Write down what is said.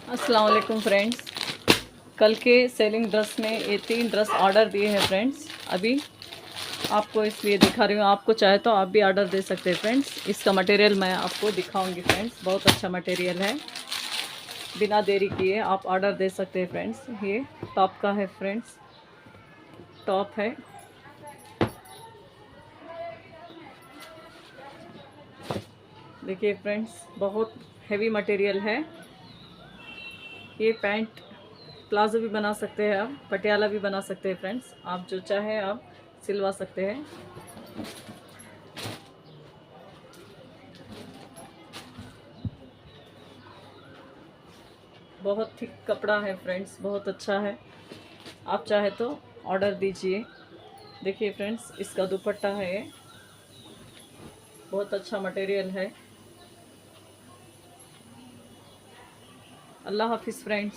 अस्सलाम वालेकुम फ्रेंड्स। कल के सेलिंग ड्रेस में ये 3 ड्रेस ऑर्डर दिए हैं फ्रेंड्स। अभी आपको इसलिए दिखा रही हूँ, आपको चाहे तो आप भी ऑर्डर दे सकते हैं फ्रेंड्स। इसका मटेरियल मैं आपको दिखाऊंगी फ्रेंड्स, बहुत अच्छा मटेरियल है। बिना देरी किए आप ऑर्डर दे सकते हैं फ्रेंड्स। ये टॉप का है फ्रेंड्स, टॉप है। देखिए फ्रेंड्स, बहुत हैवी मटेरियल है। ये पैंट प्लाजो भी बना सकते हैं आप, पटियाला भी बना सकते हैं फ्रेंड्स। आप जो चाहे आप सिलवा सकते हैं। बहुत थिक कपड़ा है फ्रेंड्स, बहुत अच्छा है। आप चाहे तो ऑर्डर दीजिए। देखिए फ्रेंड्स, इसका दुपट्टा है, बहुत अच्छा मटेरियल है। अल्लाह हाफिज़ फ्रेंड्स।